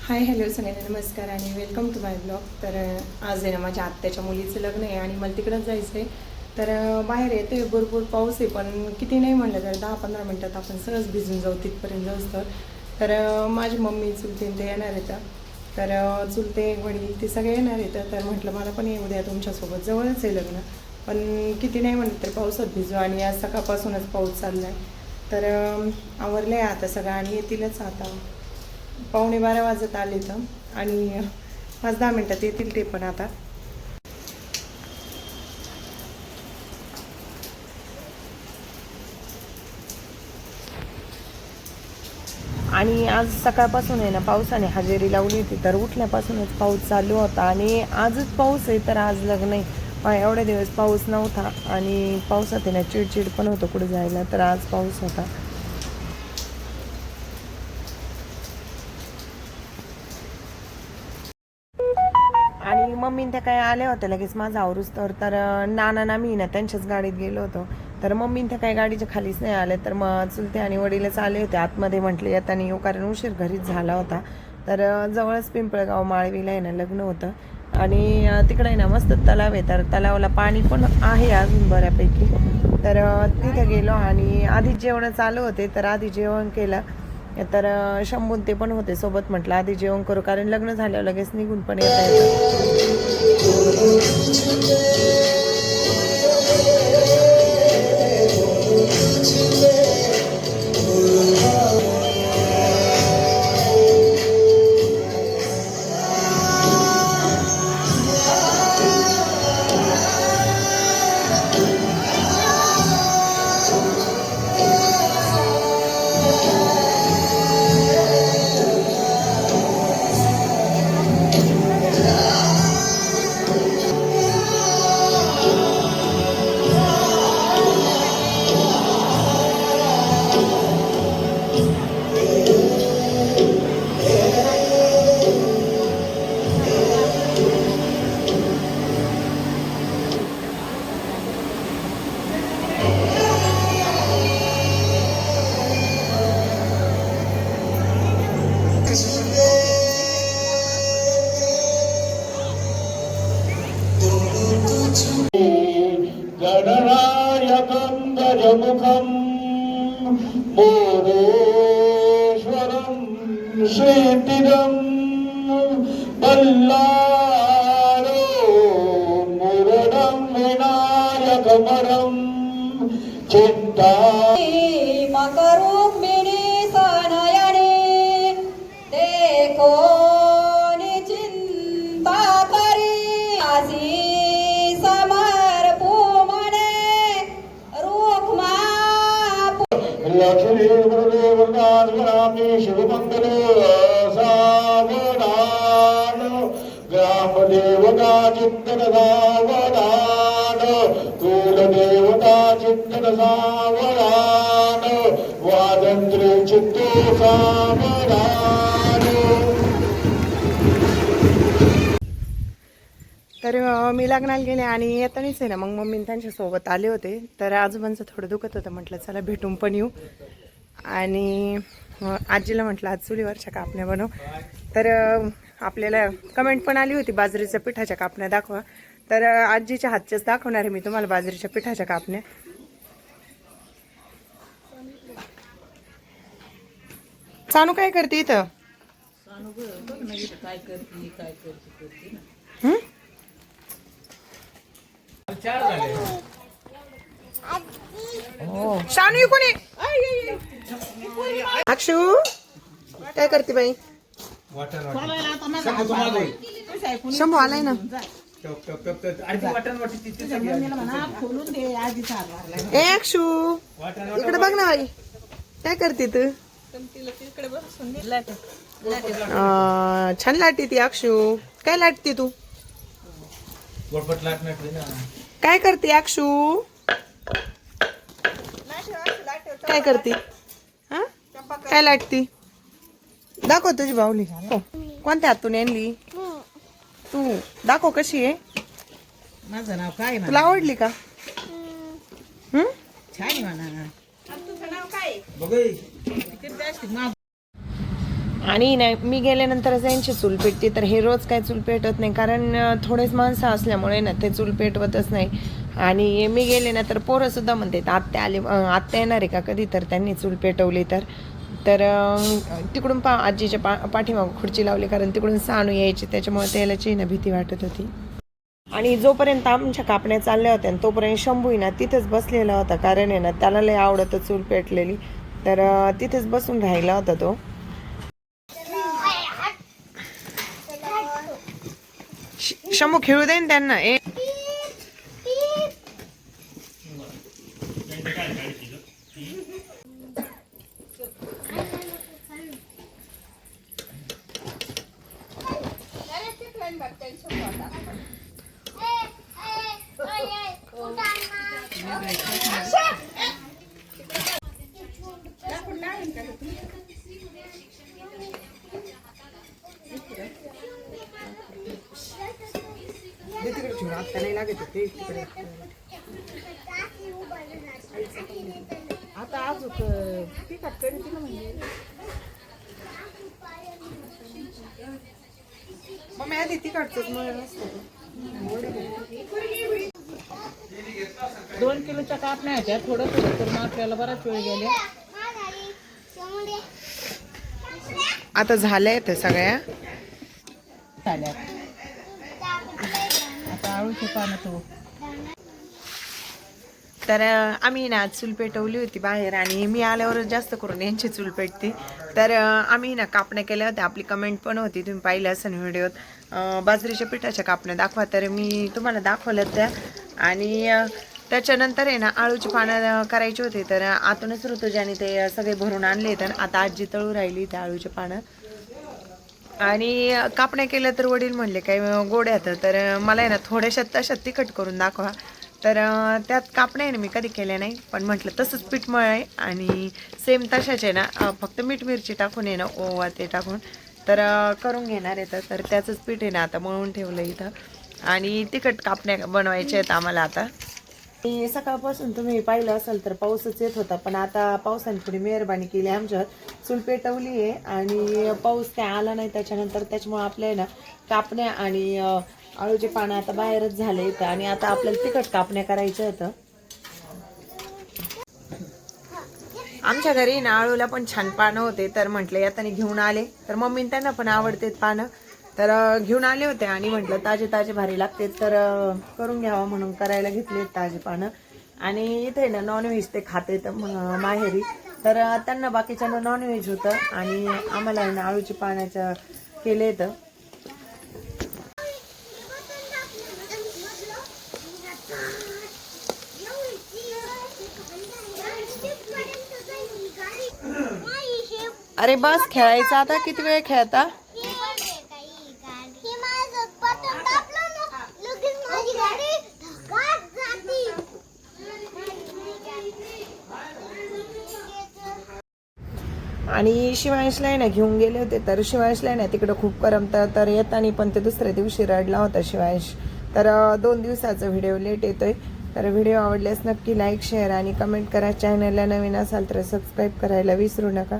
Hi hello सगळ्यांना नमस्कार आणि वेलकम टू माय ब्लॉग. तर आज आहे ना माझ्या आत्याच्या मुलीचं लग्न आहे आणि मला तिकडंच जायचं आहे. तर बाहेर येते भरपूर पाऊस आहे, पण किती नाही म्हटलं तर 10-15 मिनटात आपण सहज भिजून जाऊ तिथपर्यंत जाऊस तर माझी मम्मी चुलते ते येणार येतं. तर चुलते वडील ते सगळे येणार येतं. तर म्हटलं मला पण येऊ द्या तुमच्यासोबत, जवळच आहे लग्न, पण किती नाही म्हटलं तर पावसात भिजू आणि आज सकाळपासूनच पाऊस चालला आहे. तर आवरलं आहे आता सगळं आणि येतीलच आता. 11:15 वाजत आले तर आणि 5-10 मिनटात येतील ते पण आता. आणि आज सकाळपासून आहे ना पावसाने हजेरी लावली होती, तर उठल्यापासूनच पाऊस चालू होता आणि आजच पाऊस आहे. तर आज लग्न आहे, एवढे दिवस पाऊस नव्हता आणि पावसात आहे ना चिडचिड पण होतं कुठे जायला, तर आज पाऊस होता. आणि मम्मी त्या काय आल्या होत्या लगेच माझा आवरूस तर नाना मी ना त्यांच्याच गाडीत गेलो होतो. तर मम्मी त्या काही गाडीच्या खालीच नाही आले, तर मग चुलते आणि वडीलच आले होते आतमध्ये. म्हटले येताना येऊ, कारण उशीर घरीच झाला होता. तर जवळच पिंपळगाव माळवीला आहे ना लग्न होतं आणि तिकडे आहे ना मस्त तलाव आहे, तर तलावाला पाणी पण आहे अजून बऱ्यापैकी. तर तिथे गेलो आणि आधीच जेवण चालू होते, तर आधी जेवण केलं. तर शंभून ते पण होते सोबत. म्हटलं आधी जेवण करू, कारण लग्न झाल्यावर लगेच निघून पण येता येतं. गणनायकं गजमुखं मोरेश्वरं श्रीतिरं बल्लारो मुरडं विनायकमरं चिन्ता मकरुम्बिनी सनयने देखो निचिंता करी आसी लक्ष्मी गुरुदेवनाथी शिवमंगल सावधान ग्रामदेवता चिंतन सावधान कुलदेवता चिंतन सावधान वादंत्री चित्तो सावधान. तर मी लग्नाला गेले आणि येतानीच आहे ना मग मम्मी त्यांच्यासोबत आले होते. तर आजोबांचं थोडं दुखत होतं, म्हटलं चला भेटून पण येऊ. आणि आजीला म्हटलं आज चुलीवरच्या कापण्या बनव. तर आपल्याला कमेंट पण आली होती बाजरीच्या पिठाच्या कापण्या दाखवा, तर आजीच्या हातच्याच दाखवणार आहे मी तुम्हाला बाजरीच्या पिठाच्या कापण्या. सानू काय करते इथं? शानू कोणी अक्षू काय करते बाई? शंभू आलाय ना. ए अक्षू इकडे बघ ना बाई, काय करते तू? छान लाटते ती अक्षू. काय लाटते तू? काय करते अक्षू? काय करते? हा काय लाटती? दाखव तुझी बाहुली. कोणत्या हातून आणली तू? दाखव कशी आहे. माझं नाव काय? तुला आवडली का? छान म्हणा. आणि नाही मी गेल्यानंतरच यांची चूल पेटते, तर हे रोज काय चूल पेटत नाही, कारण थोडेच माणसं असल्यामुळे ना ते चूल पेटवतच नाही. आणि मी गेले ना तर पोरंसुद्धा म्हणतात आत्या आले, आत्या येणार आहे का कधी, तर त्यांनी चूल पेटवली तर तिकडून आजीच्या पाठीमागं खुर्ची लावली, कारण तिकडून सानू यायची, त्याच्यामुळे त्यालाची ना भीती वाटत होती. आणि जोपर्यंत आमच्या कापण्या चालल्या होत्या तोपर्यंत शंभू ना तिथेच बसलेला होता, कारण आहे ना त्याला लय आवडतं चूल पेटलेली, तर तिथेच बसून राहिला होता तो. शंभू खेळू दे ना त्यांना. आता अजून तिखट करीत ना म्हणजे मग मी आधी तिकडचंच मग 2 किलोच्या कापण्या होत्या, थोडं थोडं करून आपल्याला बराच वेळ गेले. आता झालंय ते सगळ्या. झाल्या आता आळूची पानं तो. तर आम्ही ना चूल पेटवली होती बाहेर, आणि मी आल्यावरच जास्त करून यांची चूल पेटते. तर आम्ही ना कापण्या केल्या होत्या, आपली कमेंट पण होती, तुम्ही पाहिलं असेल व्हिडिओत. बाजरीच्या पिठाच्या कापण्या दाखवा, तर मी तुम्हाला दाखवल्यात त्या. आणि त्याच्यानंतर आहे ना आळूची पानं करायची होती, तर आतूनच ऋतुजाने ते सगळे भरून आणले. तर आता आजी तळू राहिली त्या आळूचे पानं. आणि कापण्या केल्या तर वडील म्हणले काय गोड्यात, तर मला आहे ना थोड्याशा तशा तिखट करून दाखवा. तर त्यात कापण्या आहे ना मी कधी केल्या नाही, पण म्हटलं तसंच पीठ मळ आहे आणि सेम तशाच आहे ना, फक्त मीठ मिरची टाकून आहे ना, ओवा ते टाकून तर करून घेणार आहे. तर त्याचंच पीठ आहे ना आता मळून ठेवलं इथं. आणि तिखट कापण्या बनवायच्या आहेत आम्हाला आता. आणि सकाळपासून तुम्ही पाहिलं असेल तर पाऊसच येत होता, पण आता पावसाने थोडी मेहरबानी केली आमच्यावर. चूल पेटवली आहे आणि पाऊस काय आला नाही त्याच्यानंतर, त्याच्यामुळे आपल्या आहे ना कापण्या आणि आळूचे पानं आता बाहेरच झाले इथं. आणि आता आपल्याला तिखट कापण्या करायच्या आहेत. आमच्या घरी ना आळूला पण छान पानं होते, तर म्हटलं याताने घेऊन आले, तर मम्मीने त्यांना पण आवडतेत पानं, तर घेऊन आले होते. आणि म्हटलं ताजे ताजे भारी लागते, तर करून घ्यावं म्हणून करायला घेतले ताजे पानं. आणि इथे ना नॉनव्हेज ते खाते तर माहेरी, तर त्यांना बाकीच्यांना नॉनव्हेज होतं आणि आम्हाला ना आळूची पाण्याच्या केले तर. अरे बस खेळायचं आता, किती वेळ खेळता. आणि शिवांशला आहे ना घेऊन गेले होते, तर शिवांशला आहे ना तिकडं खूप करमतं, तर येताना पण ते दुसऱ्या दिवशी रडला होता शिवांश. तर 2 दिवसाचा व्हिडिओ लेट येतोय. तर व्हिडिओ आवडल्यास नक्की लाईक शेअर आणि कमेंट करा. चॅनलला नवीन असाल तर सबस्क्राईब करायला विसरू नका.